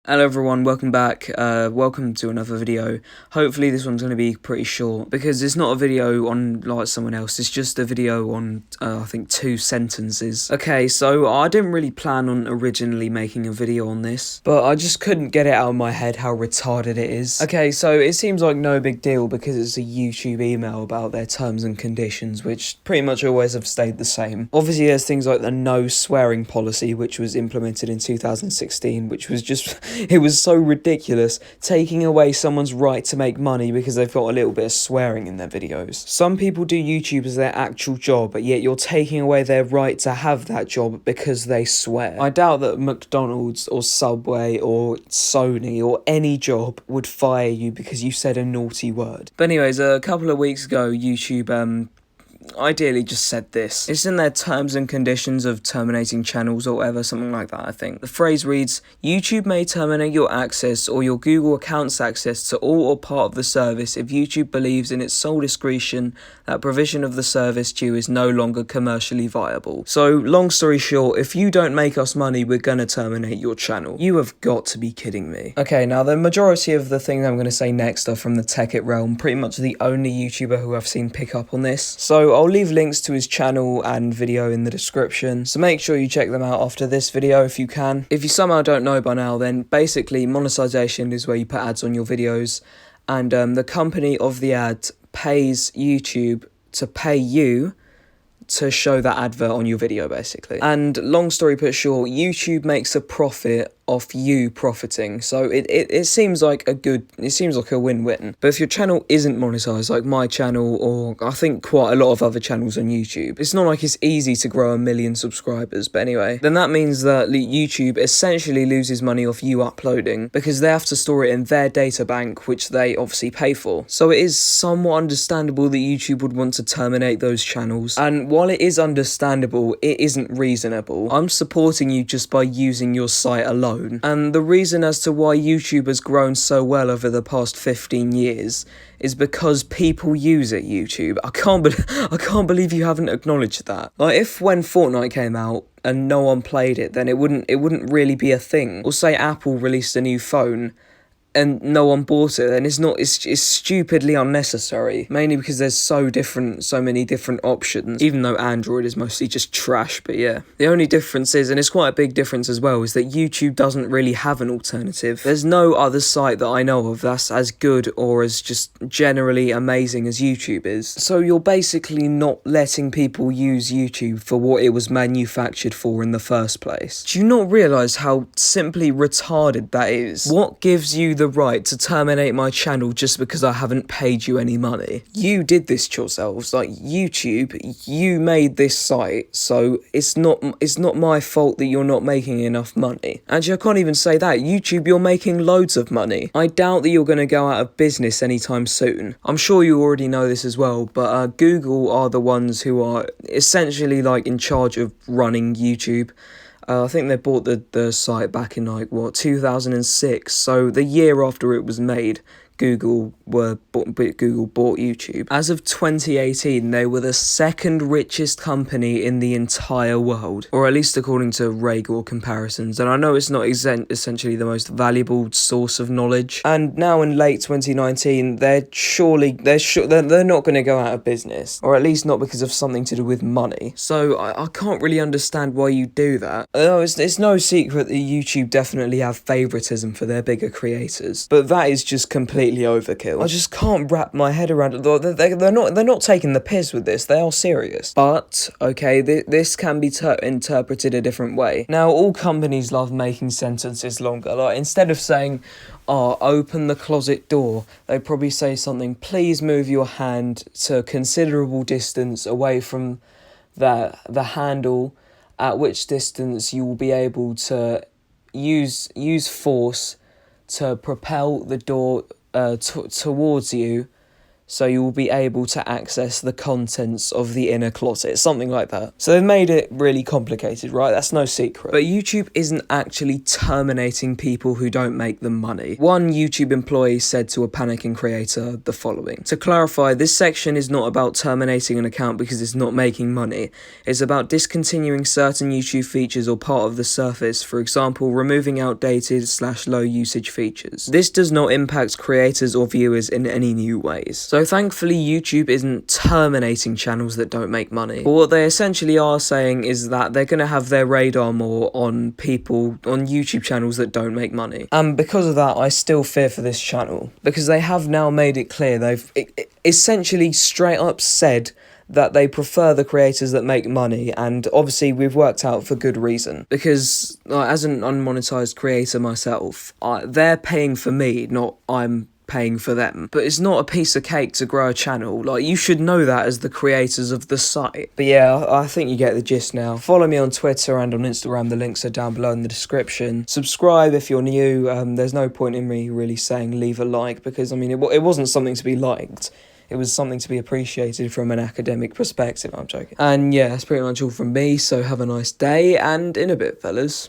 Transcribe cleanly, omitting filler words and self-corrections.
Hello everyone, welcome back, welcome to another video. Hopefully this one's going to be pretty short, because it's not a video on like someone else, it's just a video on, I think 2 sentences. Okay, so I didn't really plan on originally making a video on this, but I just couldn't get it out of my head how retarded it is. Okay, so it seems like no big deal because it's a YouTube email about their terms and conditions, which pretty much always have stayed the same. Obviously there's things like the no swearing policy, which was implemented in 2016, which was just... It was so ridiculous, taking away someone's right to make money because they've got a little bit of swearing in their videos. Some people do YouTube as their actual job, but yet you're taking away their right to have that job because they swear. I doubt that McDonald's or Subway or Sony or any job would fire you because you said a naughty word. But anyways, a couple of weeks ago, YouTube, ideally just said this. It's in their terms and conditions of terminating channels or whatever, something like that, I think. The phrase reads, YouTube may terminate your access or your Google account's access to all or part of the service if YouTube believes in its sole discretion that provision of the service due is no longer commercially viable. So, long story short, if you don't make us money, we're gonna terminate your channel. You have got to be kidding me. Okay, now the majority of the things I'm gonna say next are from the Tech It realm, pretty much the only YouTuber who I've seen pick up on this. So I'll leave links to his channel and video in the description, so make sure you check them out after this video if you can. If you somehow don't know by now, then basically monetization is where you put ads on your videos, and the company of the ad pays YouTube to pay you to show that advert on your video, basically. And long story put short, YouTube makes a profit off you profiting, so it seems like a win-win. But if your channel isn't monetized, like my channel, or I think quite a lot of other channels on YouTube, it's not like it's easy to grow 1 million subscribers. But anyway, then that means that YouTube essentially loses money off you uploading, because they have to store it in their data bank, which they obviously pay for. So it is somewhat understandable that YouTube would want to terminate those channels, and while it is understandable, it isn't reasonable. I'm supporting you just by using your site alone. And the reason as to why YouTube has grown so well over the past 15 years is because people use it, YouTube. I can't believe you haven't acknowledged that. Like, if when Fortnite came out and no one played it, then it wouldn't really be a thing. Or say Apple released a new phone and no one bought it, then it's stupidly unnecessary, mainly because there's so many different options, even though Android is mostly just trash. But yeah, the only difference is, and it's quite a big difference as well, is that YouTube doesn't really have an alternative. There's no other site that I know of that's as good or as just generally amazing as YouTube is. So you're basically not letting people use YouTube for what it was manufactured for in the first place. Do you not realise how simply retarded that is? What gives you the right to terminate my channel just because I haven't paid you any money? You did this to yourselves. Like, YouTube, you made this site, so it's not my fault that you're not making enough money. Actually, I can't even say that. YouTube, you're making loads of money. I doubt that you're going to go out of business anytime soon. I'm sure you already know this as well, but Google are the ones who are essentially like in charge of running YouTube. I think they bought the site back in, like, what, 2006, so the year after it was made, Google bought YouTube. As of 2018, they were the second richest company in the entire world, or at least according to Rager comparisons. And I know it's not essentially the most valuable source of knowledge. And now in late 2019, they're not going to go out of business, or at least not because of something to do with money. So I can't really understand why you do that. It's no secret that YouTube definitely have favoritism for their bigger creators, but that is just completely overkill. I just can't wrap my head around it. They're not taking the piss with this. They are serious. But okay, this can be interpreted a different way. Now, all companies love making sentences longer. Like, instead of saying, "Oh, open the closet door," they probably say something, "Please move your hand to a considerable distance away from the handle, at which distance you will be able to use force to propel the door towards you, so you will be able to access the contents of the inner closet, something like that. So they've made it really complicated, right? That's no secret. But YouTube isn't actually terminating people who don't make them money. One YouTube employee said to a panicking creator the following: "To clarify, this section is not about terminating an account because it's not making money. It's about discontinuing certain YouTube features or part of the service, for example, removing outdated/low usage features. This does not impact creators or viewers in any new ways." So thankfully, YouTube isn't terminating channels that don't make money. But what they essentially are saying is that they're going to have their radar more on people on YouTube channels that don't make money. And because of that, I still fear for this channel, because they have now made it clear, they've essentially straight up said that they prefer the creators that make money, and obviously we've worked out for good reason, because as an unmonetized creator myself, they're paying for me, not I'm paying for them. But it's not a piece of cake to grow a channel. Like, you should know that as the creators of the site. But yeah, I think you get the gist now. Follow me on Twitter and on Instagram. The links are down below in the description. Subscribe if you're new. There's no point in me really saying leave a like, because I mean it wasn't something to be liked. It was something to be appreciated from an academic perspective. I'm joking. And yeah, that's pretty much all from me, so have a nice day, and in a bit, fellas.